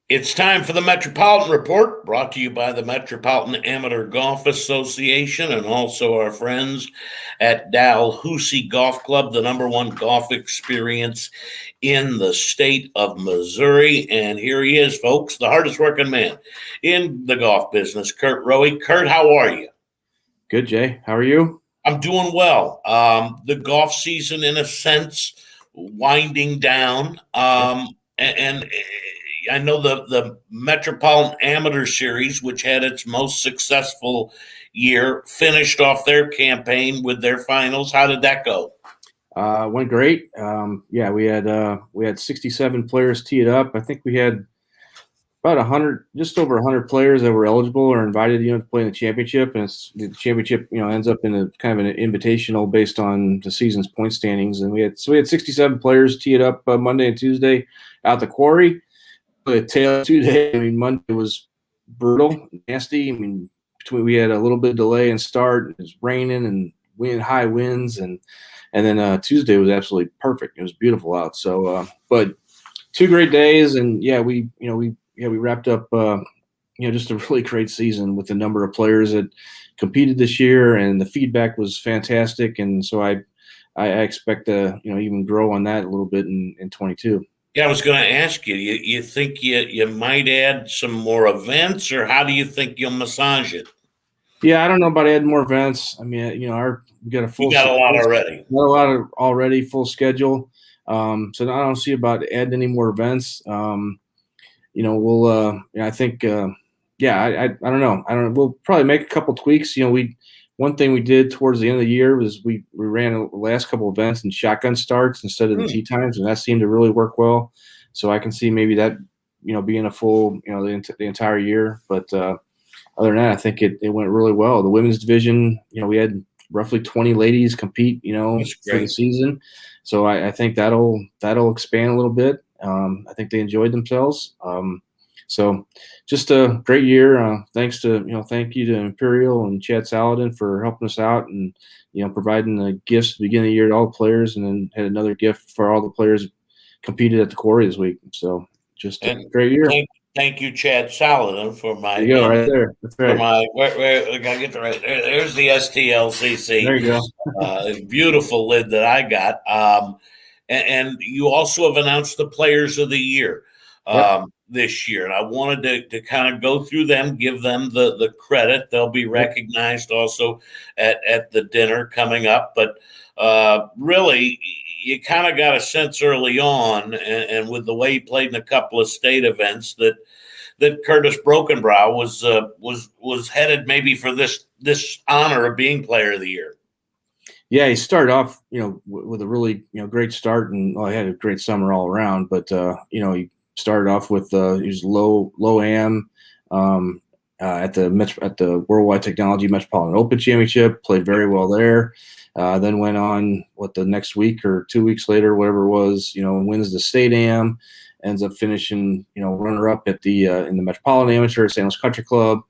It's time for the Metropolitan Report, brought to you by the Metropolitan Amateur Golf Association and also our friends at Dalhousie Golf Club, the number one golf experience in the state of Missouri. And here he is, folks, the hardest working man in the golf business, Curt Rowe. Curt, how are you? Good, Jay. How are you? I'm doing well. The golf season, in a sense, winding down. And I know the Metropolitan Amateur Series, which had its most successful year, finished off their campaign with their finals. How did that go? Went great. We had 67 players teed up. I think we had about 100, just over 100 players that were eligible or invited, to play in the championship. And the championship, ends up in a kind of an invitational based on the season's point standings. And we had 67 players teed up Monday and Tuesday out the quarry. The tail 2 days. Monday was brutal, nasty. We had a little bit of delay in start. It was raining and high winds, and then Tuesday was absolutely perfect. It was beautiful out. So, but 2 great days, and we wrapped up just a really great season with the number of players that competed this year, and the feedback was fantastic. And so I expect to even grow on that a little bit in 22. Yeah, I was going to ask you. You think you might add some more events, or how do you think you'll massage it? Yeah, I don't know about adding more events. We got a full. You got a lot already. Got a lot of already full schedule. So I don't see about adding any more events. We'll. I think. I don't know. We'll probably make a couple tweaks. One thing we did towards the end of the year was we ran the last couple events in shotgun starts instead of the tee times, and that seemed to really work well. So I can see maybe that, being a full, the entire year. But other than that, I think it went really well. The women's division, we had roughly 20 ladies compete, for the season. So I think that'll expand a little bit. I think they enjoyed themselves. So just a great year. Thank you to Imperial and Chad Saladin for helping us out and, providing the gifts at the beginning of the year to all the players, and then had another gift for all the players that competed at the quarry this week. So just a great year. Thank you, Chad Saladin, for my. There you go, right there. That's right. For my, where I gotta get the right. There's the STLCC. There you go. Beautiful lid that I got. And you also have announced the Players of the Year. This year, and I wanted to kind of go through them, give them the credit. They'll be recognized also at the dinner coming up. But really, you kind of got a sense early on, and with the way he played in a couple of state events, that Curtis Brokenbrow was headed maybe for this honor of being Player of the Year. Yeah, he started off, with a really, great start, and he had a great summer all around. But he started off with he was low AM at the Worldwide Technology Metropolitan Open Championship. Played very well there. Then went on the next week or 2 weeks later, whatever it was, wins the state AM. Ends up finishing runner up at the in the Metropolitan Amateur at St. Louis Country Club.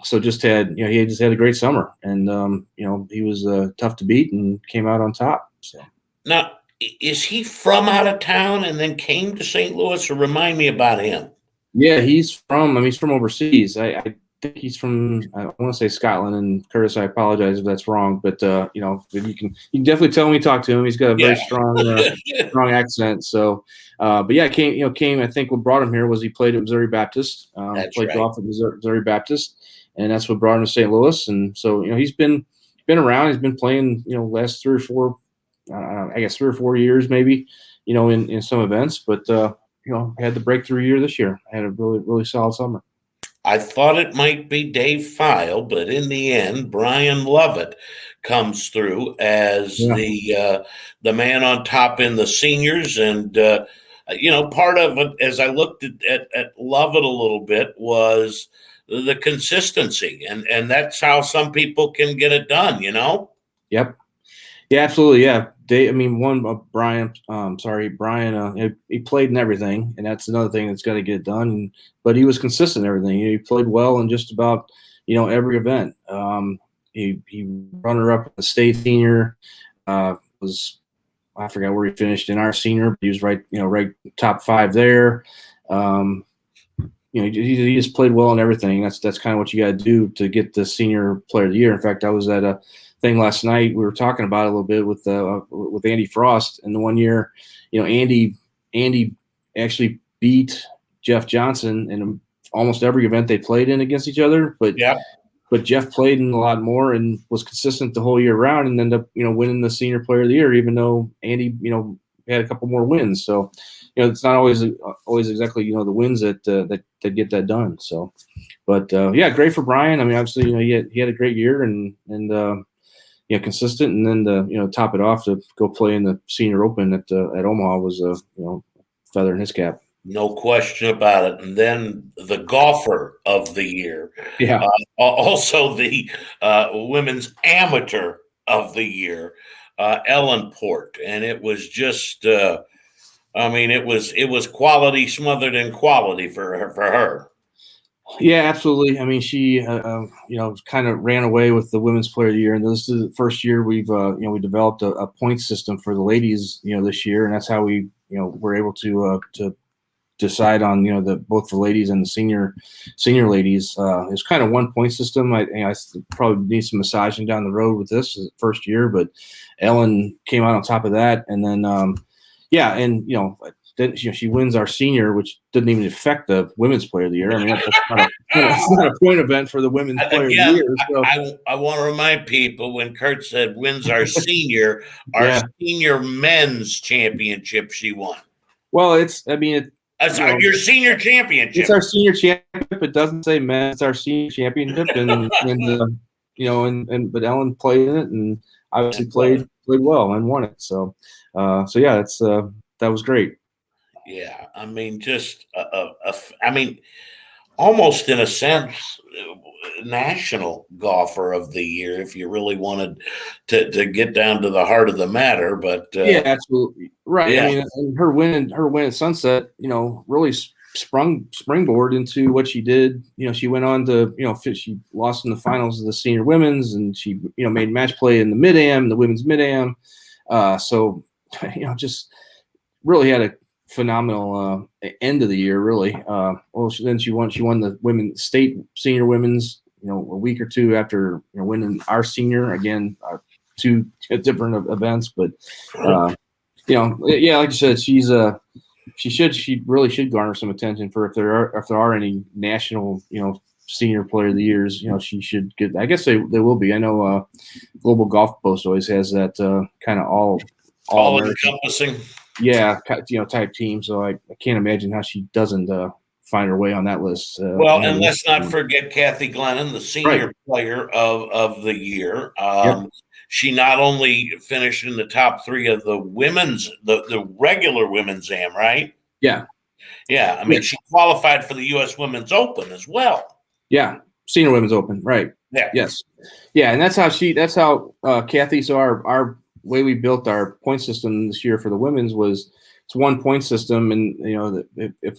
So just had he just had a great summer, and he was tough to beat and came out on top. So now, is he from out of town and then came to St. Louis, or remind me about him? Yeah, he's from overseas. I think he's from, I want to say Scotland. And Curtis, I apologize if that's wrong, but you can definitely tell when you talk to him. He's got a very strong accent. So, but yeah, came. I think what brought him here was he played at Missouri Baptist. Played golf at Missouri Baptist, and that's what brought him to St. Louis. And so he's been around. He's been playing last 3 or 4 years maybe, in some events, but had the breakthrough year this year. Had a really, really solid summer. I thought it might be Dave File, but in the end, Brian Lovett comes through as the man on top in the seniors. And, part of it, as I looked at Lovett a little bit, was the consistency. And that's how some people can get it done, Yep. Yeah, absolutely. Yeah. Brian, he played in everything, and that's another thing that's got to get done. But he was consistent in everything. He played well in just about, every event. He runner up at the state senior, was I forgot where he finished in our senior, but he was right top 5 there. He just played well in everything. That's kind of what you got to do to get the senior player of the year. In fact, I was at a thing last night. We were talking about it a little bit with Andy Frost, and the one year, Andy actually beat Jeff Johnson in almost every event they played in against each other. But Jeff played in a lot more and was consistent the whole year round, and ended up winning the senior player of the year, even though Andy had a couple more wins. So it's not always exactly the wins that get that done. So, but great for Brian. I mean, obviously he had a great year and consistent, and then to top it off, to go play in the Senior Open at Omaha was a feather in his cap. No question about it. And then the golfer of the year. Yeah. Also the women's amateur of the year, Ellen Port. And it was just, it was quality smothered in quality for her. Yeah, absolutely. I mean, she, kind of ran away with the Women's Player of the Year, and this is the first year we developed a point system for the ladies, this year, and that's how we, were able to decide on, both the ladies and the senior ladies. It's kind of one point system. I probably need some massaging down the road with this first year, but Ellen came out on top of that, and then, then she wins our senior, which didn't even affect the Women's Player of the Year. I mean, that's not a point event for the Women's Player of the Year. So. I want to remind people, when Curt said wins our senior, senior men's championship she won. Well, your senior championship. It's our senior championship. It doesn't say men. It's our senior championship, but Ellen played in it and obviously played well and won it. So that was great. Yeah, I mean, just almost in a sense, national golfer of the year, if you really wanted to get down to the heart of the matter. But absolutely right. Yeah. I mean, her win at Sunset, really springboard into what she did. She went on to, she lost in the finals of the senior women's, and she, made match play in the mid-am, the women's mid-am. So, just really had a phenomenal end of the year, really. Then she won the women's state senior women's, a week or two after winning our senior, again, two different events. But like you said, she really should garner some attention for if there are any national senior player of the years. She should get. I guess they will be. I know Global Golf Post always has that kind of all encompassing. Yeah, type team. So I can't imagine how she doesn't find her way on that list. And let's not forget Kathy Glennon, the senior player of the year. She not only finished in the top 3 of the women's, the regular women's AM, right? Yeah. Yeah. I mean, she qualified for the U.S. Women's Open as well. Yeah. Senior Women's Open. Right. Yeah. Yes. Yeah. And that's how Kathy, so our way we built our point system this year for the women's was it's one point system, and if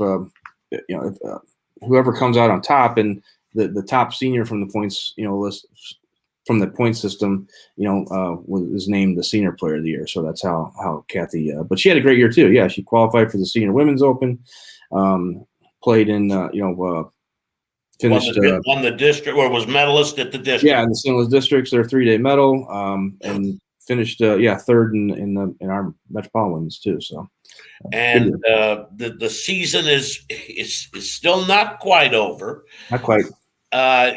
whoever comes out on top, and the top senior from the points list from the point system was named the senior player of the year. So that's how Kathy but she had a great year too. Yeah, she qualified for the Senior Women's Open, played in finished won the district, or was medalist at the district. Yeah, in the St. Louis districts, their 3-day medal, and finished third in our Metropolitans too. So, and the season is still not quite over. Not quite.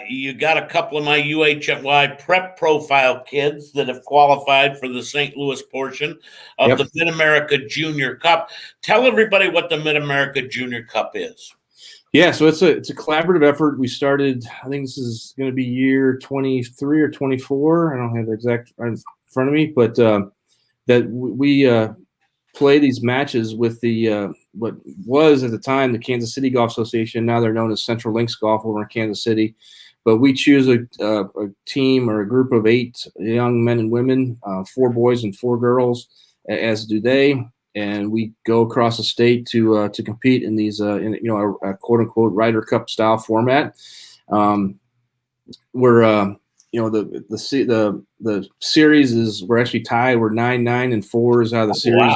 You got a couple of my UHY prep profile kids that have qualified for the St. Louis portion of the Mid-America Junior Cup. Tell everybody what the Mid-America Junior Cup is. Yeah, so it's a collaborative effort. We started, I think this is going to be year 23 or 24. I don't have the exact right in front of me, but that we play these matches with the what was at the time the Kansas City Golf Association. Now they're known as Central Links Golf over in Kansas City. But we choose a team or a group of 8 young men and women, 4 boys and 4 girls, as do they. And we go across the state to compete in these a quote unquote Ryder Cup style format. We're the the series is we're actually tied. We're 9-9-4 is how the series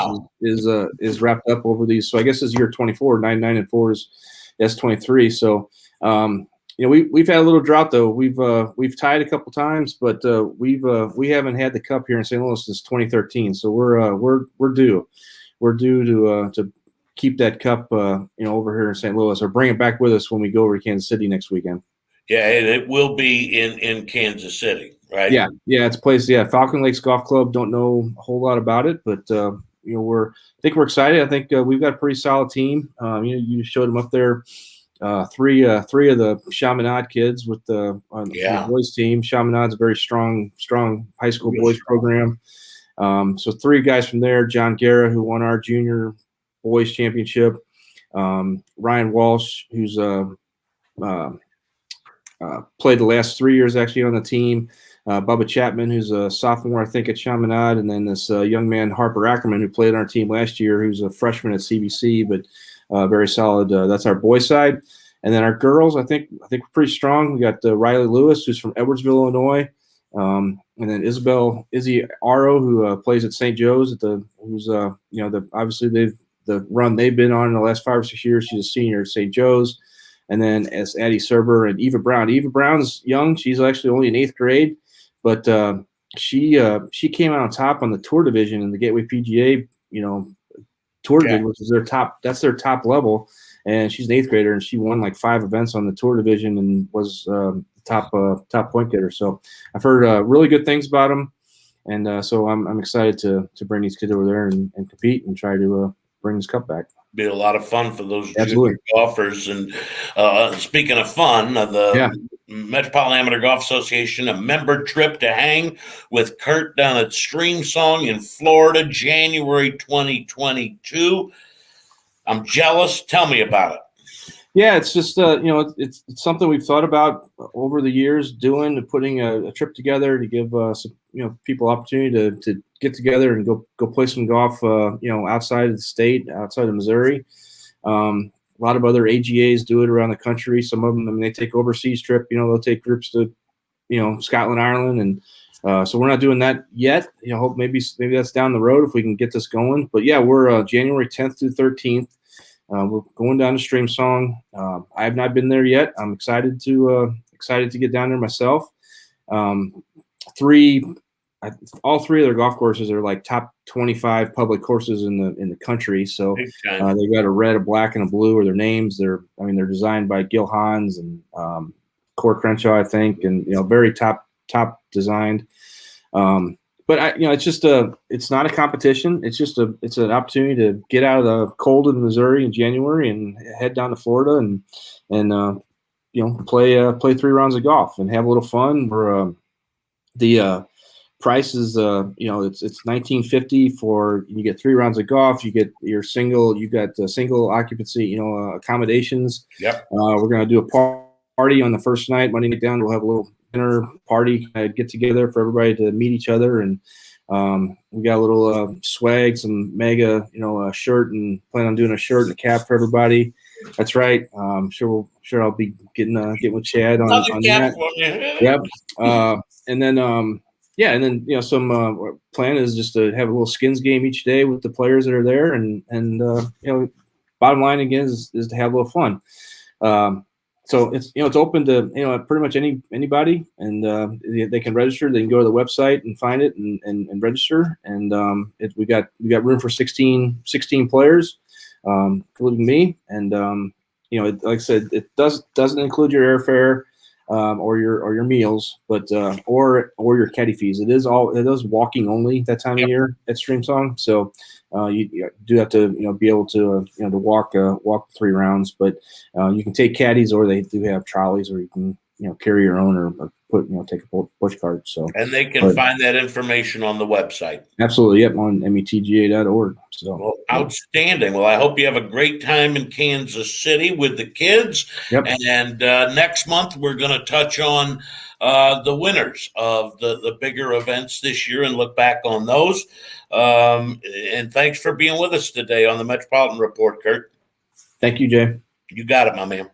is wrapped up over these. So I guess it's year 24. 9-9-4 is S23. So we've had a little drought though. We've tied a couple times, but we haven't had the cup here in St. Louis since 2013. So we're due. We're due to keep that cup over here in St. Louis, or bring it back with us when we go over to Kansas City next weekend. Yeah, and it will be in Kansas City, right? Yeah, it's a place. Yeah, Falcon Lakes Golf Club. Don't know a whole lot about it, but I think we're excited. I think we've got a pretty solid team. You showed them up there. Three of the Chaminade kids with the boys team. Chaminade's a very strong high school boys program. So 3 guys from there: John Guerra, who won our junior boys championship; Ryan Walsh, who's played the last 3 years actually on the team; Bubba Chapman, who's a sophomore, I think, at Chaminade; and then this young man, Harper Ackerman, who played on our team last year, who's a freshman at CBC, but very solid. That's our boys side. And then our girls, I think we're pretty strong. We got Riley Lewis, who's from Edwardsville, Illinois, and then Izzy Aro, who plays at St. Joe's obviously the run they've been on in the last 5 or 6 years. She's a senior at St. Joe's. And then as Addie Serber and Eva Brown. Eva Brown's young. She's actually only in 8th grade, but she came out on top on the tour division in the Gateway PGA, tour division, which is their top level. And she's an 8th grader, and she won like 5 events on the tour division and was top point getter. So I've heard really good things about them, and so I'm excited to bring these kids over there and compete and try to bring this cup back. Be a lot of fun for those junior golfers. And speaking of fun, the Metropolitan Amateur Golf Association, a member trip to hang with Curt down at Streamsong in Florida, January 2022. I'm jealous. Tell me about it. Yeah, it's just it's something we've thought about over the years, putting a trip together to give people opportunity to get together and go play some golf outside of the state, outside of Missouri. A lot of other AGAs do it around the country. Some of them, they take overseas trip. They'll take groups to Scotland, Ireland, and so we're not doing that yet. Hope maybe that's down the road if we can get this going. But yeah, we're January 10th through 13th. We're going down to Streamsong. I have not been there yet. I'm excited to get down there myself. All 3 of their golf courses are like top 25 public courses in the country. So they've got a red, a black, and a blue are their names. They're designed by Gil Hans and Core Crenshaw, I think, and very top designed. But it's just it's not a competition. It's an opportunity to get out of the cold in Missouri in January and head down to Florida and play 3 rounds of golf and have a little fun. The price is it's $19.50 for you get 3 rounds of golf. You get your single occupancy accommodations. Yep. We're gonna do a party on the first night, Monday night down. We'll have a little dinner party, get together for everybody to meet each other, and we got a little swag, some mega shirt, and plan on doing a shirt and a cap for everybody. That's right. Sure I'll be getting with Chad on that. Yep. And then some plan is just to have a little skins game each day with the players that are there, and bottom line again is to have a little fun. So it's open to pretty much anybody, and they can register. They can go to the website and find it and register. And we got room for 16 players, including me. And like I said, it doesn't include your airfare or your meals, but or your caddy fees. It is walking only that time of year at Streamsong. So you do have to be able to to walk 3 rounds, but you can take caddies, or they do have trolleys, or you can carry your own, or take a push cart. So and they can find that information on the website. Absolutely, yep, on metga.org. So outstanding. Well, I hope you have a great time in Kansas City with the kids. Yep. And next month we're going to touch on the winners of the bigger events this year and look back on those. And thanks for being with us today on the Metropolitan Report, Curt. Thank you, Jay. You got it, my man.